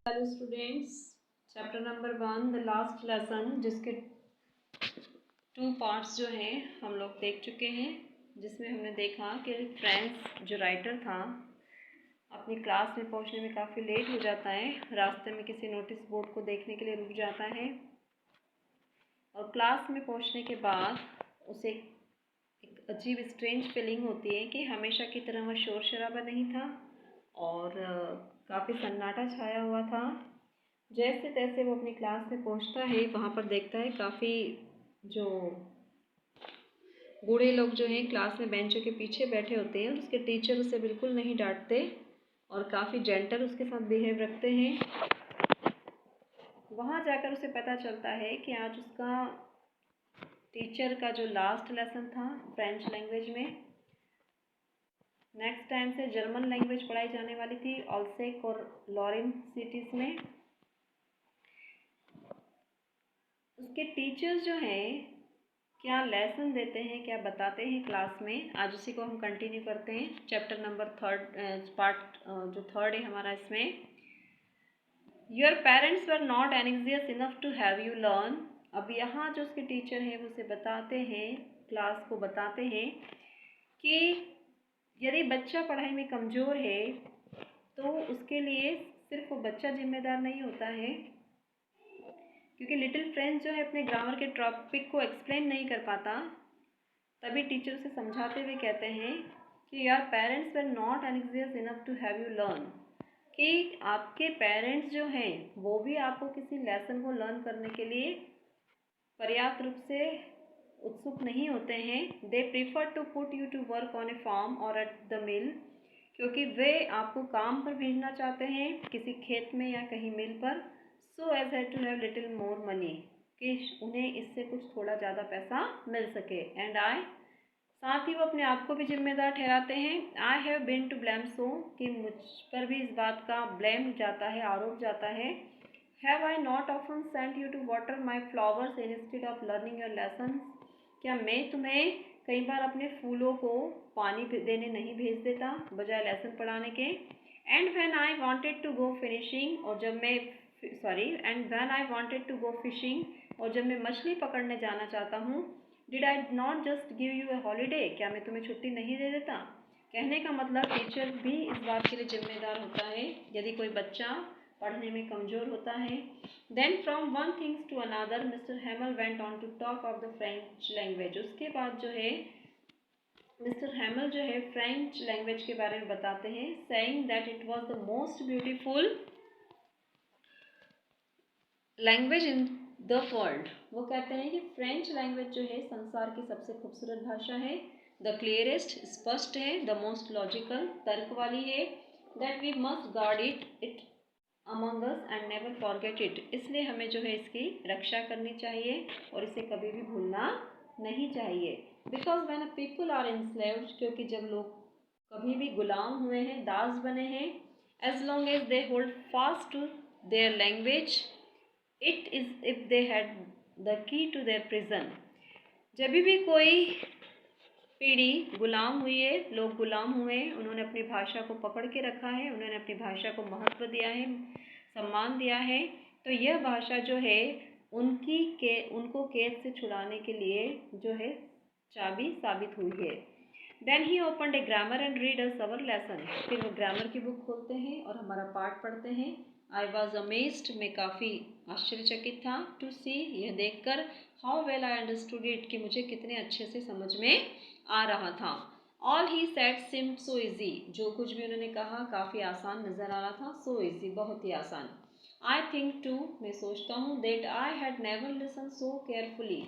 Hello students, chapter number 1 the last lesson, जिसके 2 parts जो हैं हम लोग देख चुके हैं। जिसमें हमने देखा कि फ्रांस जो राइटर था अपनी क्लास में पहुंचने में काफ़ी लेट हो जाता है। रास्ते में किसी नोटिस बोर्ड को देखने के लिए रुक जाता है और क्लास में पहुंचने के बाद उसे एक अजीब स्ट्रेंज फीलिंग होती है कि हमेशा की तरह वह शोर शराबा नहीं था और काफ़ी सन्नाटा छाया हुआ था। जैसे तैसे वो अपनी क्लास में पहुंचता है, वहाँ पर देखता है काफ़ी जो बूढ़े लोग जो हैं क्लास में बेंचों के पीछे बैठे होते हैं। उसके टीचर उसे बिल्कुल नहीं डांटते और काफ़ी जेंटल उसके साथ बिहेव रखते हैं। वहाँ जाकर उसे पता चलता है कि आज उसका टीचर का जो लास्ट लेसन था फ्रेंच लैंग्वेज में, नेक्स्ट टाइम से जर्मन लैंग्वेज पढ़ाई जाने वाली थी ऑल्सेक और लॉरेन सिटीज़ में। उसके टीचर्स जो हैं क्या लेसन देते हैं, क्या बताते हैं क्लास में, आज उसी को हम कंटिन्यू करते हैं। चैप्टर नंबर 3 पार्ट जो 3 है हमारा, इसमें your parents were not anxious enough to have you learn. अब यहाँ जो उसके टीचर हैं वो उसे बताते हैं, क्लास को बताते हैं कि यदि बच्चा पढ़ाई में कमज़ोर है तो उसके लिए सिर्फ वो बच्चा जिम्मेदार नहीं होता है, क्योंकि लिटिल फ्रेंच जो है अपने ग्रामर के टॉपिक को एक्सप्लेन नहीं कर पाता। तभी टीचर उसे समझाते हुए कहते हैं कि your parents were not anxious enough to have you learn, कि आपके पेरेंट्स जो हैं वो भी आपको किसी लेसन को लर्न करने के लिए पर्याप्त रूप से उत्सुक नहीं होते हैं। They prefer to put you to work on a farm और एट द मिल, क्योंकि वे आपको काम पर भेजना चाहते हैं किसी खेत में या कहीं मिल पर। So as had to have little more money, कि उन्हें इससे कुछ थोड़ा ज़्यादा पैसा मिल सके। एंड आई, साथ ही वो अपने आप को भी जिम्मेदार ठहराते हैं। I have been to blame so, कि मुझ पर भी इस बात का ब्लेम जाता है, आरोप जाता है। Have I not often sent you to water my flowers instead of learning your lesson, क्या मैं तुम्हें कई बार अपने फूलों को पानी देने नहीं भेज देता बजाय लेसन पढ़ाने के। And when I wanted to go finishing, और जब मैं and when I wanted to go fishing, और जब मैं मछली पकड़ने जाना चाहता हूँ, did I not just give you a holiday, क्या मैं तुम्हें छुट्टी नहीं दे देता। कहने का मतलब टीचर भी इस बात के लिए जिम्मेदार होता है यदि कोई बच्चा पढ़ने में कमज़ोर होता है। Then from one things to another Mister Hamel went on to talk of the French language. उसके बाद जो है मिस्टर हेमल जो है फ्रेंच लैंग्वेज के बारे में बताते हैं, saying that it was the most beautiful language in the world. वो कहते हैं कि फ्रेंच लैंग्वेज जो है संसार की सबसे खूबसूरत भाषा है। द क्लियरेस्ट, स्पष्ट है। द मोस्ट लॉजिकल, तर्क वाली है। That we must guard it among us and never forget it, इसलिए हमें जो है इसकी रक्षा करनी चाहिए और इसे कभी भी भूलना नहीं चाहिए। Because when a people are enslaved, क्योंकि जब लोग कभी भी गुलाम हुए हैं, दास बने हैं, as long as they hold fast to their language, it is if they had the key to their prison. जब भी कोई पीढ़ी गुलाम हुई है, लोग गुलाम हुए, उन्होंने अपनी भाषा को पकड़ के रखा है, उन्होंने अपनी भाषा को महत्व दिया है, सम्मान दिया है, तो यह भाषा जो है उनको कैद से छुड़ाने के लिए जो है चाबी साबित हुई है। Then he opened a grammar and read us our lesson, फिर वो ग्रामर की बुक खोलते हैं और हमारा पाठ पढ़ते हैं। आई वॉज अमेज्ड, मैं काफ़ी आश्चर्यचकित था, टू सी, यह देखकर, how well I understood it, कि मुझे कितने अच्छे से समझ में आ रहा था। All he said seemed so easy, जो कुछ भी उन्होंने कहा काफ़ी आसान नज़र आ रहा था। सो ईजी, बहुत ही आसान। आई थिंक टू, मैं सोचता हूँ, that I had never listen so carefully,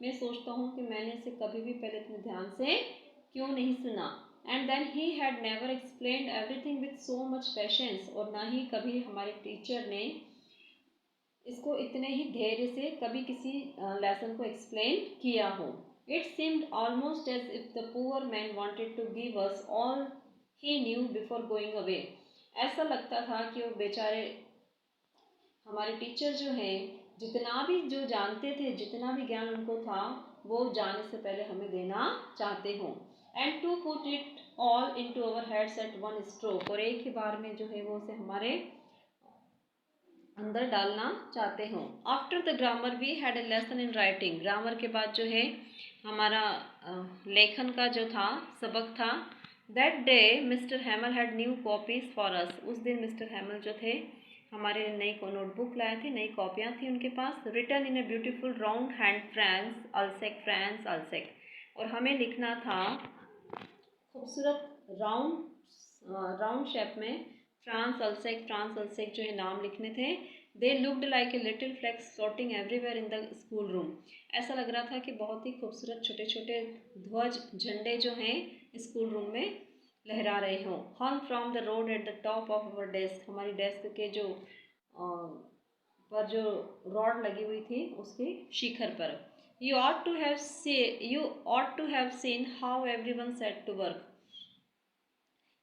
मैं सोचता हूँ कि मैंने इसे कभी भी पहले इतने ध्यान से क्यों नहीं सुना। And then he had never explained everything with so much patience, और ना ही कभी हमारे टीचर ने इसको इतने ही धैर्य से कभी किसी लेसन को एक्सप्लेन किया हो। It seemed almost as if the poor man wanted to give us all he knew before going away, ऐसा लगता था कि वो बेचारे हमारे टीचर जो हैं जितना भी जो जानते थे, जितना भी ज्ञान उनको था, वो जाने से पहले हमें देना चाहते हों। And to put it all into our heads at one stroke, और एक ही बार में जो है वो उसे हमारे अंदर डालना चाहते हो। After the grammar we had a lesson in writing. Grammar के बाद जो है हमारा लेखन का जो था सबक था। That day mister हैमल had new copies for us. उस दिन मिस्टर हैमल जो थे हमारे लिए नई नोटबुक लाए थे, नई कॉपियाँ थी उनके पास। Written in a beautiful round hand France Alsace France Alsace. और हमें लिखना था खूबसूरत राउंड शेप में फ्रांस अल्सेक जो है नाम लिखने थे। They looked like a little flags floating everywhere in the school room. ऐसा लग रहा था कि बहुत ही खूबसूरत छोटे छोटे ध्वज झंडे जो हैं स्कूल रूम में लहरा रहे हों। Hung from the rod at the top of our desk. हमारी डेस्क के जो पर जो रॉड लगी हुई थी उसके शिखर पर। You ought to have seen how everyone set to work.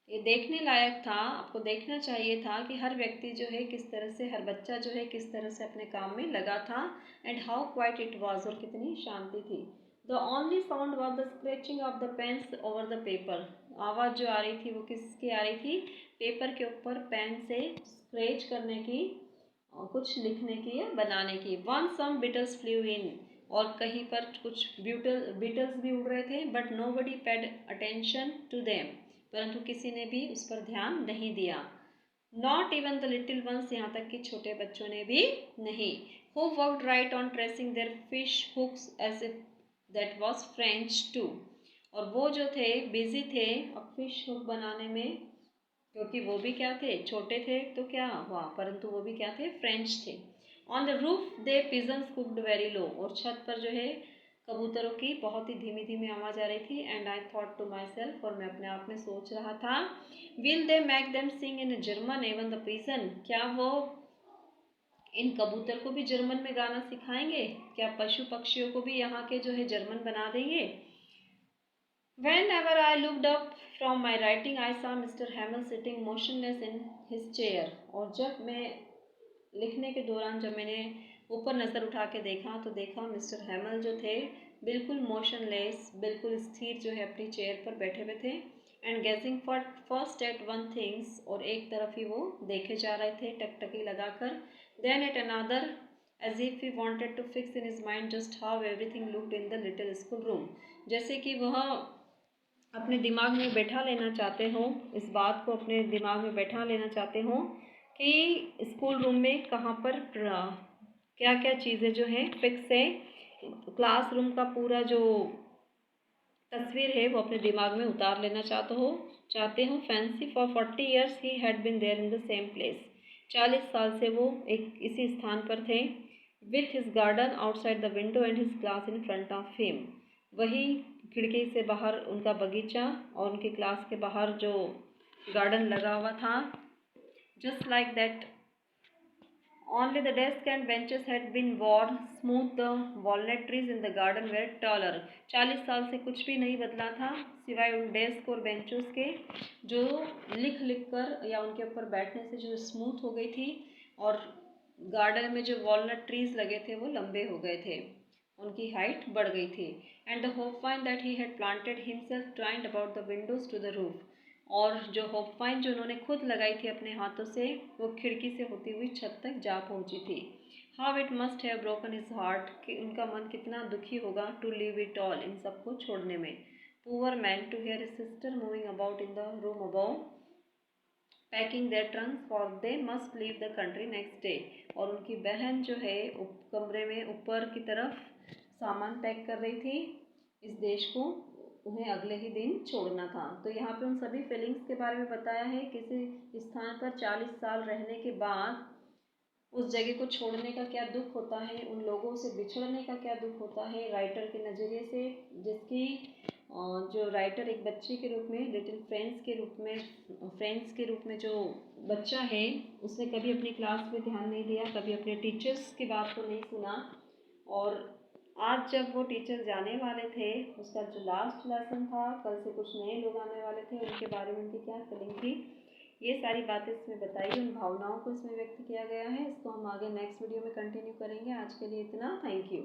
ये देखने लायक था, आपको देखना चाहिए था कि हर व्यक्ति जो है किस तरह से, हर बच्चा जो है किस तरह से अपने काम में लगा था। And how quiet it was, और कितनी शांति थी। The only sound was the scratching of the pens over the paper. आवाज़ जो आ रही थी वो किसकी आ रही थी? पेपर के ऊपर पेन से स्क्रैच करने की, कुछ लिखने की या बनाने की। One some beetles flew in, और कहीं पर कुछ बीटल्स भी उड़ रहे थे। But nobody paid attention to them, परंतु किसी ने भी उस पर ध्यान नहीं दिया। Not even the little ones, यहाँ तक कि छोटे बच्चों ने भी नहीं। Who worked right on tracing their fish hooks as if that was French too. और वो जो थे बिजी थे अब फिश हुक बनाने में, क्योंकि वो भी क्या थे, छोटे थे तो क्या हुआ, परंतु वो भी क्या थे, फ्रेंच थे। On the roof the pigeons cooed very low, और छत पर जो है कबूतरों की बहुत ही धीमी धीमी आवाज़ आ रही थी। And I thought to myself, और मैं अपने आप में सोच रहा था, will they make them sing in German even the pigeon. क्या वो इन कबूतर को भी जर्मन में गाना सिखाएंगे? क्या पशु पक्षियों को भी यहाँ के जो है जर्मन बना देंगे? Whenever I looked up from my writing, I saw Mr. Hamel sitting motionless in his chair. और जब मैं लिखने के दौरान जब मैंने ऊपर नज़र उठा के देखा तो देखा मिस्टर हैमल जो थे बिल्कुल मोशनलेस, बिल्कुल स्थिर जो है अपनी चेयर पर बैठे हुए थे। And gazing first at one things, और एक तरफ ही वो देखे जा रहे थे टकटकी लगाकर। Then at another as if he wanted to fix in his mind just how everything looked in the little school room. जैसे कि वह अपने दिमाग में बैठा लेना चाहते हो, इस बात को अपने दिमाग में बैठा लेना चाहते हो कि स्कूल रूम में कहाँ पर क्या क्या चीज़ें जो हैं फिक्स है। क्लासरूम का पूरा जो तस्वीर है वो अपने दिमाग में उतार लेना चाहते हो। Fancy for 40 years he had been there in the same place. 40 साल से वो एक इसी स्थान पर थे। With his garden outside the window and his class in front of him. वही खिड़की से बाहर उनका बगीचा और उनकी क्लास के बाहर जो गार्डन लगा हुआ था। Just like that only the desk and benches had been worn smooth, the walnut trees in the garden were taller. 40 साल से कुछ भी नहीं बदला था सिवाय उन डेस्क और बेंचों के, जो लिख कर या उनके ऊपर बैठने से जो स्मूथ हो गई थी, और गार्डन में जो वॉलनट ट्रीज लगे थे वो लंबे हो गए थे, उनकी हाइट बढ़ गई थी। And the hopvine that he had planted himself twined about the windows to the roof. और जो होपवाइन जो उन्होंने खुद लगाई थी अपने हाथों से, वो खिड़की से होती हुई छत तक जा पहुंची थी। How it must have broken his heart, कि उनका मन कितना दुखी होगा, टू लीव इट ऑल, इन सबको छोड़ने में। Poor man, to hear his sister moving about in the room above packing their trunks for they must leave the country next day. और उनकी बहन जो है कमरे में ऊपर की तरफ सामान पैक कर रही थी, इस देश को उन्हें अगले ही दिन छोड़ना था। तो यहाँ पे उन सभी फीलिंग्स के बारे में बताया है। किसी स्थान पर 40 साल रहने के बाद उस जगह को छोड़ने का क्या दुख होता है, उन लोगों से बिछड़ने का क्या दुख होता है, राइटर के नज़रिए से, जिसकी जो राइटर एक बच्चे के रूप में, लिटिल फ्रेंड्स के रूप में जो बच्चा है, उसने कभी अपनी क्लास में ध्यान नहीं दिया, कभी अपने टीचर्स की बात को नहीं सुना। और आज जब वो टीचर जाने वाले थे, उसका जो लास्ट लेसन था, कल से कुछ नए लोग आने वाले थे, उनके बारे में उनकी क्या फीलिंग थी, ये सारी बातें इसमें बताई, उन भावनाओं को इसमें व्यक्त किया गया है। इसको हम आगे नेक्स्ट वीडियो में कंटिन्यू करेंगे। आज के लिए इतना, थैंक यू।